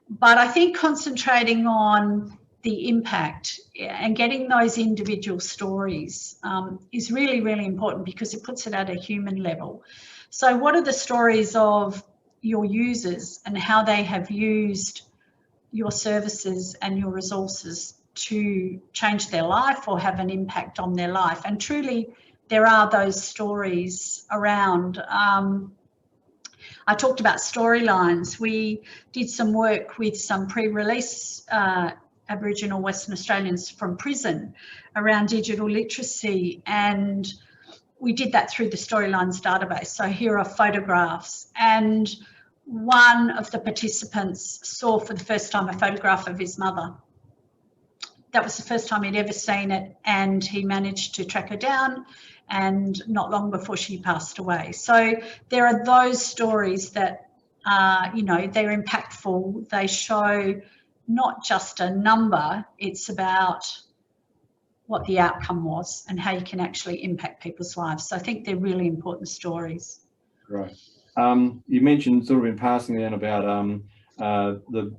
But I think concentrating on the impact and getting those individual stories is really, really important because it puts it at a human level. So what are the stories of your users and how they have used your services and your resources to change their life or have an impact on their life? And truly, there are those stories around. I talked about storylines. We did some work with some pre-release Aboriginal Western Australians from prison around digital literacy, and we did that through the Storylines database. So here are photographs, and one of the participants saw for the first time a photograph of his mother. That was the first time he'd ever seen it, and he managed to track her down, and not long before she passed away. So there are those stories that they're impactful. They show not just a number, it's about what the outcome was and how you can actually impact people's lives. So I think they're really important stories. Right. You mentioned sort of in passing then about the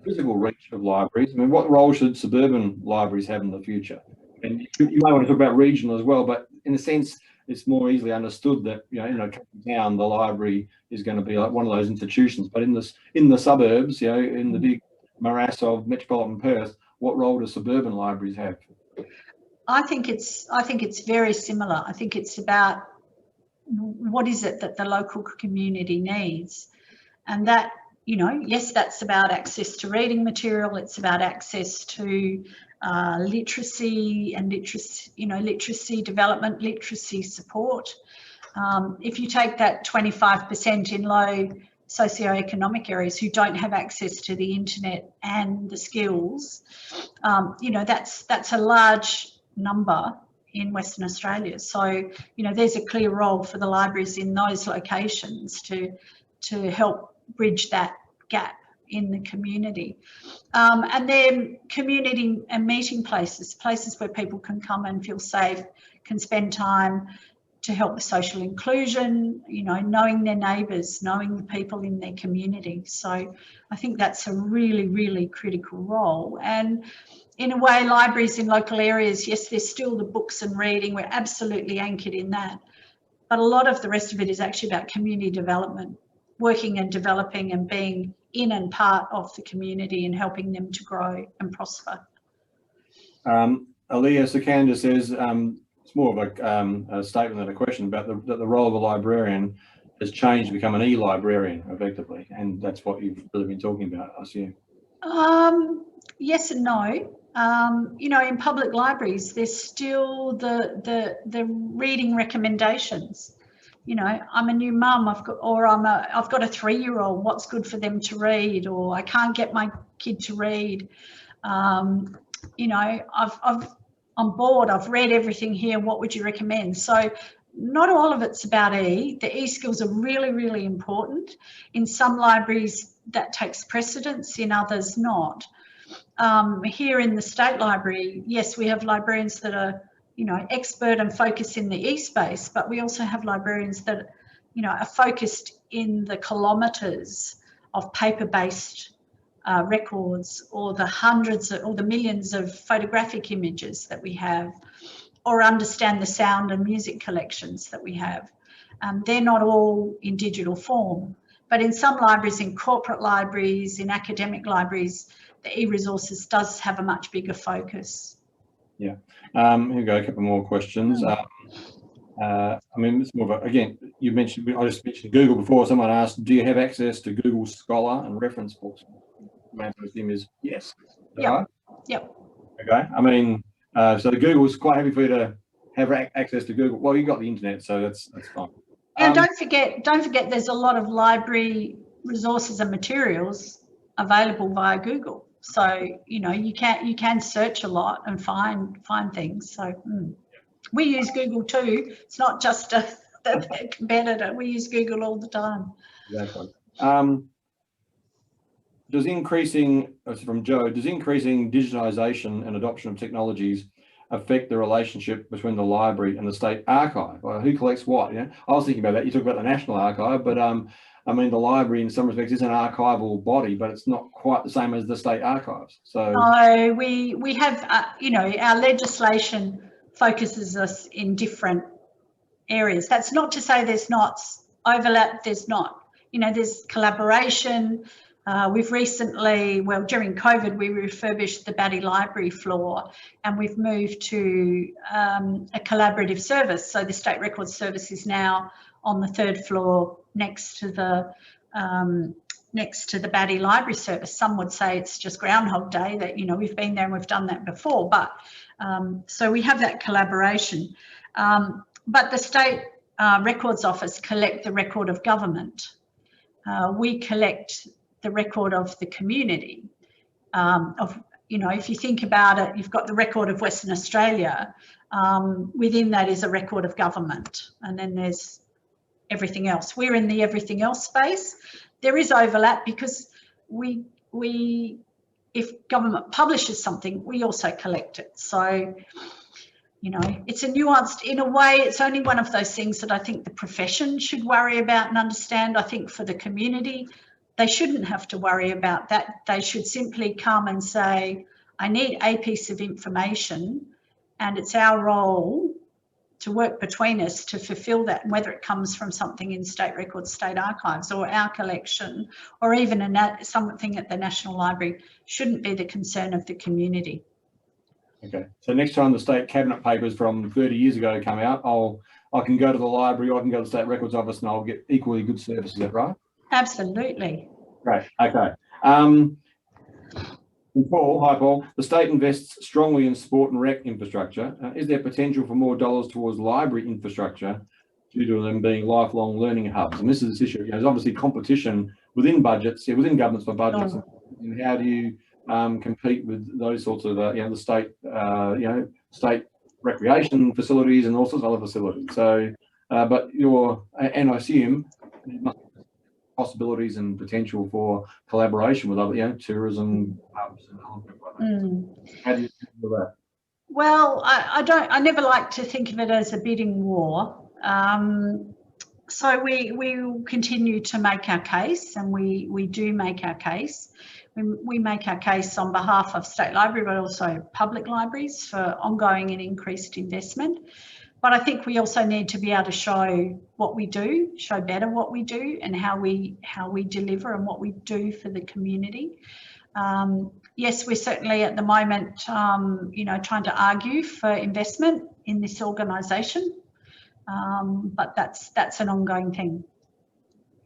physical reach of libraries. I mean, what role should suburban libraries have in the future? And you may want to talk about regional as well, but in a sense, it's more easily understood that, you know, in a town, the library is going to be like one of those institutions. But in the suburbs, you know, in the big morass of metropolitan Perth, what role do suburban libraries have? I think it's very similar. I think it's about what is it that the local community needs, and that, you know, yes, that's about access to reading material. It's about access to literacy and literacy development, literacy support. If you take that 25% in low socioeconomic areas who don't have access to the internet and the skills, you know, that's a large number in Western Australia. So, you know, there's a clear role for the libraries in those locations to help bridge that gap in the community. And then community and meeting places where people can come and feel safe, can spend time to help with social inclusion, you know, knowing their neighbours, knowing the people in their community. So I think that's a really, really critical role. And in a way, libraries in local areas, yes, there's still the books and reading. We're absolutely anchored in that. But a lot of the rest of it is actually about community development, working and developing and being in and part of the community and helping them to grow and prosper. Aliyah Sikandar says, it's more of a statement than a question about that the role of a librarian has changed to become an e-librarian effectively, and that's what you've really been talking about, I assume. Yes and no. You know, in public libraries, there's still the reading recommendations. You know, I'm a new mum, I've got a 3-year-old, what's good for them to read, or I can't get my kid to read. You know, I'm bored, I've read everything here, what would you recommend? So not all of it's about the e-skills are really, really important. In some libraries that takes precedence, in others not. Here in the State Library, yes, we have librarians that are, you know, expert and focused in the e-space, but we also have librarians that, you know, are focused in the kilometres of paper-based records, or the hundreds or the millions of photographic images that we have, or understand the sound and music collections that we have. They're not all in digital form, but in some libraries, in corporate libraries, in academic libraries, the e-resources does have a much bigger focus. Yeah. Here we go, a couple more questions. I mean, it's more of again, I just mentioned Google before. Someone asked, do you have access to Google Scholar and reference books? My answer to him is yes. Yep. Yep. Okay. I mean, so Google's quite happy for you to have access to Google. Well, you got the internet, so that's fine. And don't forget, there's a lot of library resources and materials available via Google. So, you know, you can search a lot and find things. So we use Google too. It's not just a competitor. We use Google all the time. Exactly. From Joe, does increasing digitization and adoption of technologies affect the relationship between the library and the State Archive? Or who collects what? You know, I was thinking about that. You talk about the National Archive, but I mean, the library in some respects is an archival body, but it's not quite the same as the State Archives. So no, we have, you know, our legislation focuses us in different areas. That's not to say there's not overlap. There's not, you know, there's collaboration. We've recently, well, during COVID, we refurbished the Batty Library floor, and we've moved to a collaborative service. So the State Records Service is now on the 3rd floor next to the Batty Library Service. Some would say it's just Groundhog Day, that, you know, we've been there and we've done that before, but so we have that collaboration. But the State Records Office collect the record of government. We collect the record of the community. You know, if you think about it, you've got the record of Western Australia. Within that is a record of government, and then there's everything else. We're in the everything else space. There is overlap because if government publishes something, we also collect it. So You know, it's a nuanced, in a way, it's only one of those things that I think the profession should worry about and understand. I think for the community, they shouldn't have to worry about that. They should simply come and say, I need a piece of information, and it's our role to work between us to fulfill that, and whether it comes from something in state records, state archives, or our collection, or even something at the National Library, shouldn't be the concern of the community. Okay, so next time the state cabinet papers from 30 years ago come out, I can go to the library, I can go to the state records office, and I'll get equally good service. Is that right? Absolutely. Great. Okay. Paul, hi Paul. The state invests strongly in sport and rec infrastructure. Is there potential for more dollars towards library infrastructure due to them being lifelong learning hubs? And this is this issue. You know, there's obviously competition within budgets, within governments for budgets. And how do you compete with those sorts of, you know, the state, state recreation facilities and all sorts of other facilities. So, but and I assume there must be possibilities and potential for collaboration with other, you know, tourism hubs and all that. How do you do that? Well, I never like to think of it as a bidding war. So we will continue to make our case, and we do make our case. We make our case on behalf of State Library, but also public libraries, for ongoing and increased investment. But I think we also need to be able to show what we do, show better what we do, and how we deliver and what we do for the community. Yes, we're certainly at the moment, trying to argue for investment in this organisation, but that's an ongoing thing.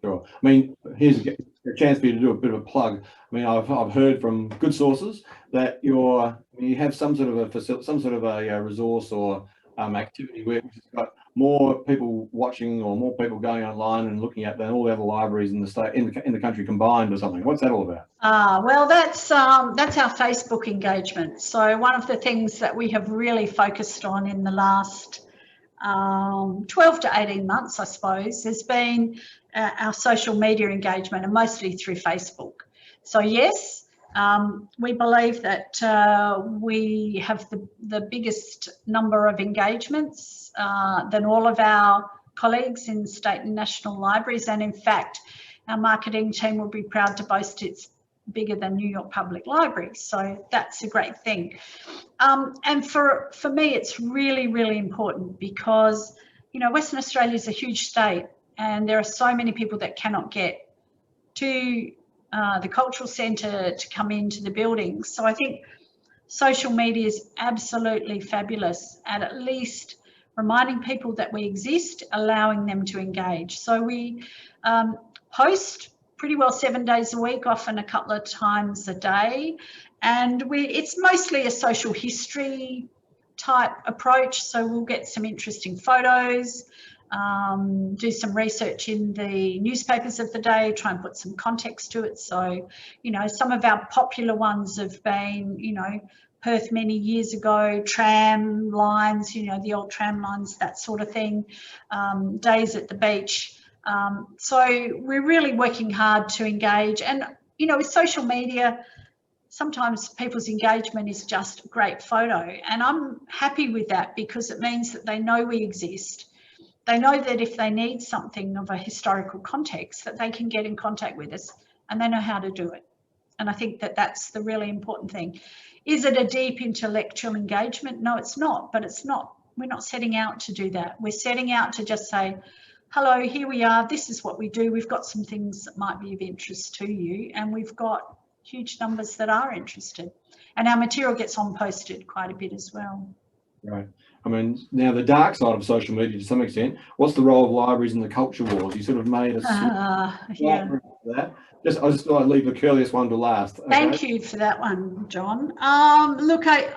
Sure. I mean, here's a chance for you to do a bit of a plug. I mean, I've heard from good sources that you have some sort of a resource or activity where it's got more people watching or more people going online and looking at than all the other libraries in the state, in the country combined, or something. What's that all about? Well, that's our Facebook engagement. So one of the things that we have really focused on in the last 12 to 18 months, I suppose, has been our social media engagement, and mostly through Facebook. So yes, we believe that we have the biggest number of engagements than all of our colleagues in state and national libraries, and in fact our marketing team will be proud to boast it's bigger than New York Public Library, so that's a great thing. And for me it's really, really important because, you know, Western Australia is a huge state and there are so many people that cannot get to the cultural centre to come into the buildings. So I think social media is absolutely fabulous at least reminding people that we exist, allowing them to engage. So we post pretty well 7 days a week, often a couple of times a day, and it's mostly a social history type approach. So we'll get some interesting photos, do some research in the newspapers of the day, try and put some context to it. So, you know, some of our popular ones have been, you know, Perth many years ago, tram lines, you know, the old tram lines, that sort of thing, days at the beach. So we're really working hard to engage. And, you know, with social media, sometimes people's engagement is just a great photo. And I'm happy with that because it means that they know we exist. They know that if they need something of a historical context, that they can get in contact with us and they know how to do it. And I think that that's the really important thing. Is it a deep intellectual engagement? No, it's not, but it's not. We're not setting out to do that. We're setting out to just say, hello, here we are. This is what we do. We've got some things that might be of interest to you. And we've got huge numbers that are interested. And our material gets on posted quite a bit as well. Right. I mean, now the dark side of social media to some extent, what's the role of libraries in the culture wars? You sort of made a yeah. that. I just thought I'd leave the curliest one to last. Okay? Thank you for that one, John. Look, I'm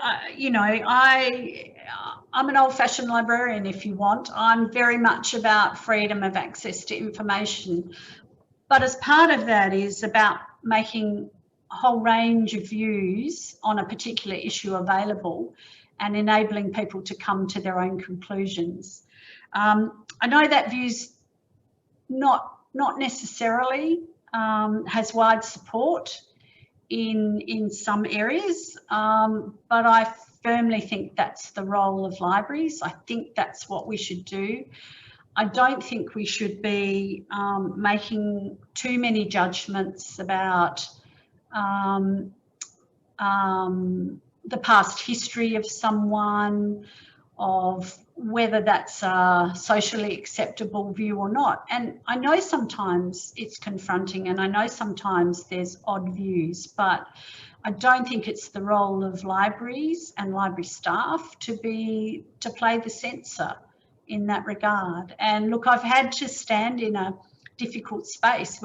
an old-fashioned librarian, if you want. I'm very much about freedom of access to information. But as part of that is about making a whole range of views on a particular issue available and enabling people to come to their own conclusions. I know that view's not necessarily has wide support in some areas, but I firmly think that's the role of libraries. I think that's what we should do. I don't think we should be making too many judgments about the past history of someone, of whether that's a socially acceptable view or not. And I know sometimes it's confronting, and I know sometimes there's odd views, but I don't think it's the role of libraries and library staff to play the censor in that regard. And look, I've had to stand in a difficult space.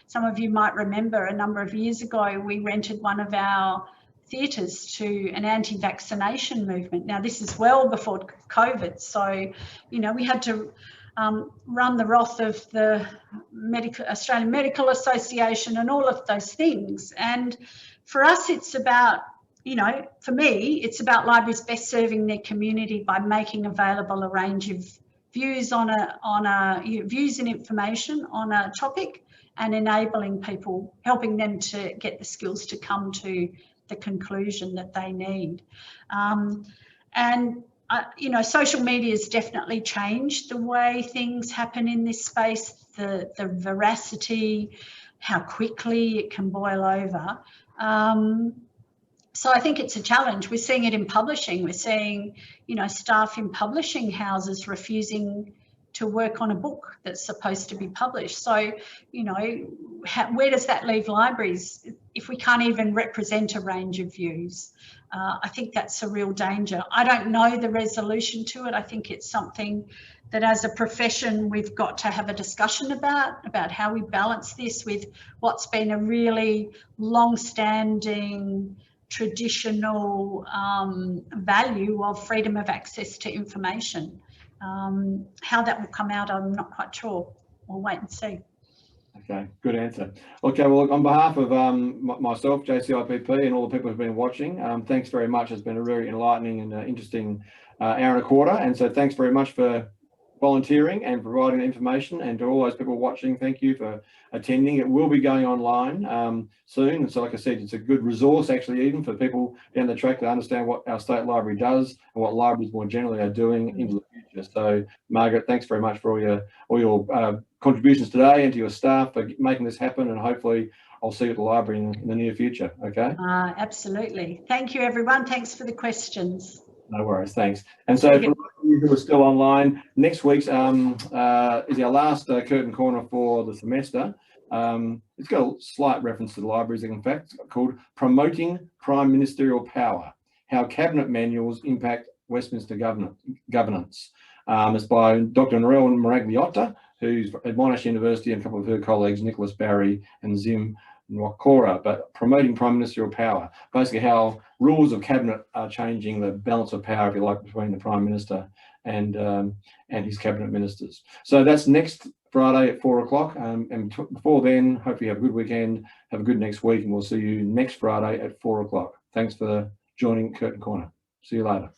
Some of you might remember a number of years ago, we rented one of our theatres to an anti-vaccination movement. Now, this is well before COVID, so, you know, we had to run the wrath of the Australian Medical Association and all of those things. And for us, it's about, you know, for me, it's about libraries best serving their community by making available a range of views views and information on a topic, and enabling people, helping them to get the skills to come to the conclusion that they need. You know, social media has definitely changed the way things happen in this space, the veracity, how quickly it can boil over. So I think it's a challenge. We're seeing it in publishing. We're seeing, you know, staff in publishing houses refusing to work on a book that's supposed to be published. So, you know, where does that leave libraries if we can't even represent a range of views? I think that's a real danger. I don't know the resolution to it. I think it's something that as a profession we've got to have a discussion about how we balance this with what's been a really long-standing traditional value of freedom of access to information. How that will come out, I'm not quite sure. We'll wait and see. Okay, good answer. Okay, well, on behalf of myself, JCIPP, and all the people who've been watching, thanks very much. It's been a very enlightening and interesting hour and a quarter. And so thanks very much for volunteering and providing the information, and to all those people watching, thank you for attending. It will be going online soon, and so like I said, it's a good resource actually even for people down the track to understand what our state library does and what libraries more generally are doing into the future. So Margaret, thanks very much for all your contributions today, and to your staff for making this happen, and hopefully I'll see you at the library in the near future. Okay. Absolutely. Thank you, everyone. Thanks for the questions. No worries, thanks. And so for you who are still online, next week's is our last curtain corner for the semester. It's got a slight reference to the libraries, in fact, called Promoting Prime Ministerial Power, How Cabinet Manuals Impact Westminster Governance. It's by Dr. Narelle Maragliotta, who's at Monash University, and a couple of her colleagues, Nicholas Barry and Zim Nwakora, but promoting prime ministerial power, basically how rules of cabinet are changing the balance of power, if you like, between the prime minister and his cabinet ministers. So that's next Friday at 4 o'clock. And before then, hope you have a good weekend, have a good next week, and we'll see you next Friday at 4 o'clock. Thanks for joining Curtain Corner. See you later.